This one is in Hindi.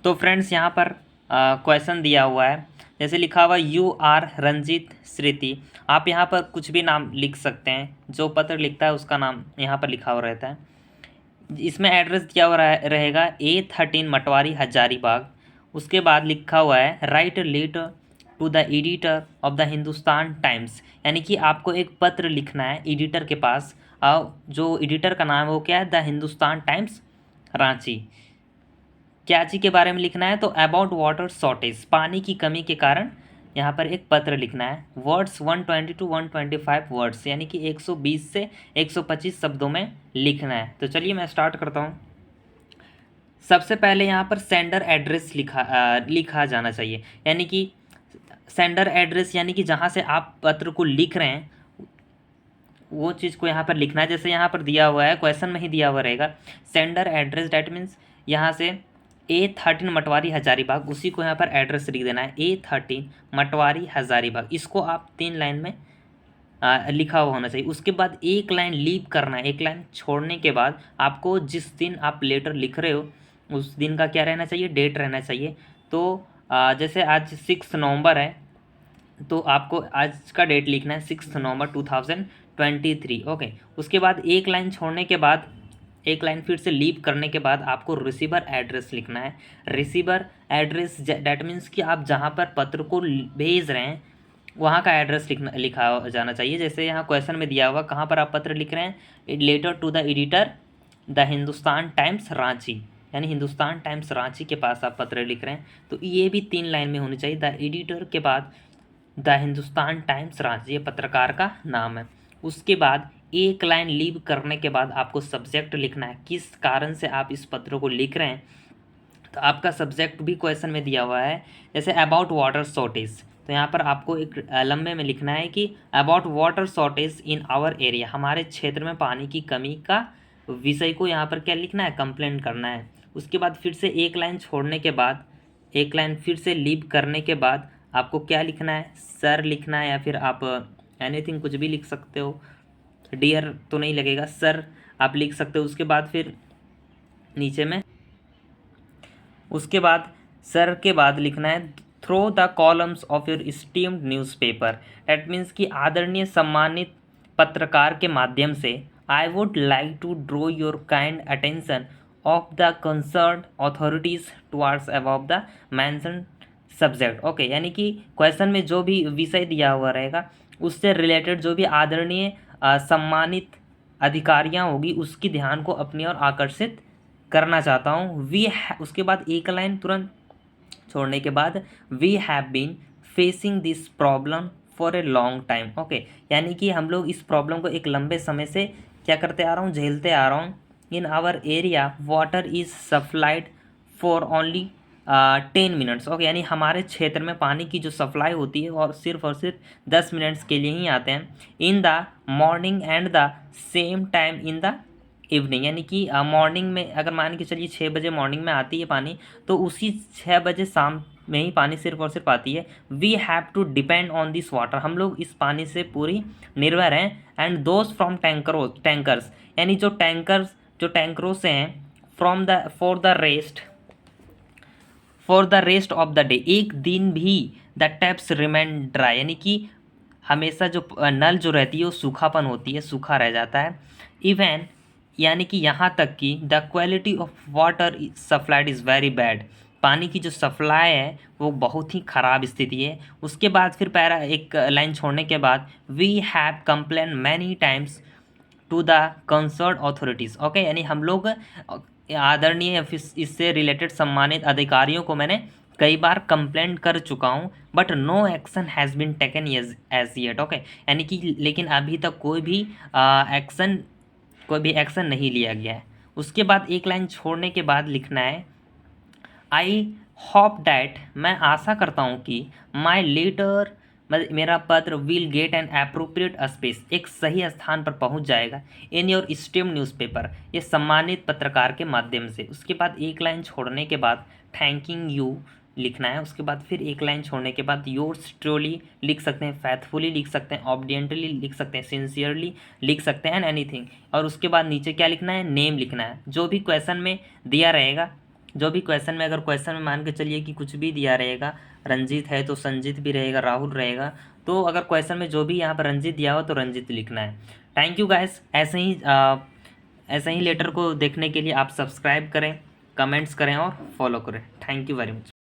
तो फ्रेंड्स यहाँ पर क्वेश्चन दिया हुआ है, जैसे लिखा हुआ यू आर रंजीत स्मृति। आप यहाँ पर कुछ भी नाम लिख सकते हैं, जो पत्र लिखता है उसका नाम यहाँ पर लिखा हुआ रहता है। इसमें एड्रेस दिया हुआ रहेगा A13 मटवारी हजारीबाग। उसके बाद लिखा हुआ है write letter to the editor of the Hindustan Times, यानी कि आपको एक पत्र लिखना है एडिटर के पास। जो एडिटर का नाम है वो क्या है, द हिंदुस्तान टाइम्स रांची। क्या चीज़ के बारे में लिखना है, तो अबाउट वाटर शॉर्टेज, पानी की कमी के कारण यहाँ पर एक पत्र लिखना है। वर्ड्स 120 to 125 वर्ड्स, यानी कि 120 से 125 शब्दों में लिखना है। तो चलिए मैं स्टार्ट करता हूँ। सबसे पहले यहाँ पर सेंडर एड्रेस लिखा जाना चाहिए, यानी कि सेंडर एड्रेस यानी कि जहाँ से आप पत्र को लिख रहे हैं वो चीज़ को यहाँ पर लिखना है। जैसे यहाँ पर दिया हुआ है, क्वेश्चन में ही दिया हुआ रहेगा सेंडर एड्रेस, डैट मीन्स यहाँ से A13 मटवारी हजारीबाग, उसी को यहाँ पर एड्रेस लिख देना है A13 मटवारी हजारीबाग। इसको आप 3 लाइन में लिखा हुआ होना चाहिए। उसके बाद एक लाइन लीव करना है, एक लाइन छोड़ने के बाद आपको जिस दिन आप लेटर लिख रहे हो उस दिन का क्या रहना चाहिए, डेट रहना चाहिए। तो जैसे आज 6 नवंबर है, तो आपको आज का डेट लिखना है 6 नवंबर 2023। ओके। उसके बाद एक लाइन छोड़ने के बाद, एक लाइन फिर से लीव करने के बाद आपको रिसीवर एड्रेस लिखना है। रिसीवर एड्रेस डैट मीन्स कि आप जहाँ पर पत्र को भेज रहे हैं वहाँ का एड्रेस लिखा जाना चाहिए। जैसे यहाँ क्वेश्चन में दिया हुआ कहाँ पर आप पत्र लिख रहे हैं, letter to the editor the Hindustan Times Ranchi, यानी हिंदुस्तान टाइम्स रांची के पास आप पत्र लिख रहे हैं। तो ये भी 3 लाइन में होनी चाहिए। द एडिटर के बाद द हिंदुस्तान टाइम्स रांची, ये पत्रकार का नाम है। उसके बाद एक लाइन लीव करने के बाद आपको सब्जेक्ट लिखना है, किस कारण से आप इस पत्र को लिख रहे हैं। तो आपका सब्जेक्ट भी क्वेश्चन में दिया हुआ है, जैसे अबाउट वाटर शॉर्टेज, तो यहाँ पर आपको एक लंबे में लिखना है कि about water shortage in our area, हमारे क्षेत्र में पानी की कमी का विषय को यहाँ पर क्या लिखना है, कंप्लेंट करना है। उसके बाद फिर से एक लाइन छोड़ने के बाद, एक लाइन फिर से लीव करने के बाद आपको क्या लिखना है, सर लिखना है, या फिर आप एनीथिंग कुछ भी लिख सकते हो। डियर तो नहीं लगेगा, सर आप लिख सकते हो। उसके बाद फिर नीचे में, उसके बाद सर के बाद लिखना है through the columns of your esteemed newspaper, that means कि आदरणीय सम्मानित पत्रकार के माध्यम से I would like to draw your kind attention of the concern authorities towards above the mention subject. Okay, यानी कि क्वेश्चन में जो भी विषय दिया हुआ रहेगा उससे रिलेटेड जो भी आदरणीय सम्मानित अधिकारियाँ होगी उसकी ध्यान को अपनी ओर आकर्षित करना चाहता हूँ। उसके बाद एक लाइन तुरंत छोड़ने के बाद we have been facing this problem for a long time. Okay, यानी कि हम लोग इस प्रॉब्लम को एक लंबे समय से क्या करते आ रहा हूँ, झेलते आ रहा हूँ। In our area water is supplied for only 10 minutes. Okay, यानी हमारे क्षेत्र में पानी की जो सप्लाई होती है और सिर्फ 10 मिनट्स के लिए ही आते हैं। In the morning and the same time in the evening, यानी कि मॉर्निंग में अगर मान के चलिए 6 बजे मॉर्निंग में आती है पानी, तो उसी 6 बजे शाम में ही पानी सिर्फ और सिर्फ आती है। We have to depend on this water, हम लोग इस पानी से पूरी निर्भर हैं। एंड दोज फ्रॉम टैंकर्स, यानी जो टैंकरों से हैं, from the for the rest of the day, एक दिन भी द टैप्स रिमेन ड्राई, यानी कि हमेशा जो नल जो रहती है वो सूखापन होती है, सूखा रह जाता है। इवन, यानी कि यहाँ तक कि the quality of water supplied is very bad, पानी की जो सप्लाई है वो बहुत ही ख़राब स्थिति है। उसके बाद फिर पैरा एक लाइन छोड़ने के बाद we have complain many times to the concern authorities. Okay, यानी हम लोग आदरणीय इससे रिलेटेड सम्मानित अधिकारियों को मैंने कई बार कंप्लेंट कर चुका हूँ, but no action has been taken as yet. Okay, यानी कि लेकिन अभी तक कोई भी एक्शन नहीं लिया गया है। उसके बाद एक लाइन छोड़ने के बाद लिखना है आई होप डैट, मैं आशा करता हूँ कि माई लेटर, मेरा पत्र will get an appropriate space, एक सही स्थान पर पहुँच जाएगा। इन योर स्टीम न्यूज़पेपर, ये सम्मानित पत्रकार के माध्यम से। उसके बाद एक लाइन छोड़ने के बाद थैंकिंग यू लिखना है। उसके बाद फिर एक लाइन छोड़ने के बाद योर्स ट्रूली लिख सकते हैं, फैथफुली लिख सकते हैं, ऑब्डियंटली लिख सकते हैं, सिंसियरली लिख सकते हैं, एंड एनीथिंग। और उसके बाद नीचे क्या लिखना है, नेम लिखना है। जो भी क्वेश्चन में दिया रहेगा जो भी क्वेश्चन में, अगर क्वेश्चन में मान के चलिए कि कुछ भी दिया रहेगा, रंजीत है तो संजीत भी रहेगा, राहुल रहेगा, तो अगर क्वेश्चन में जो भी यहाँ पर रंजीत दिया हो तो रंजीत लिखना है। Thank you guys. ऐसे ही लेटर को देखने के लिए आप सब्सक्राइब करें, कमेंट्स करें और फॉलो करें। Thank you very much.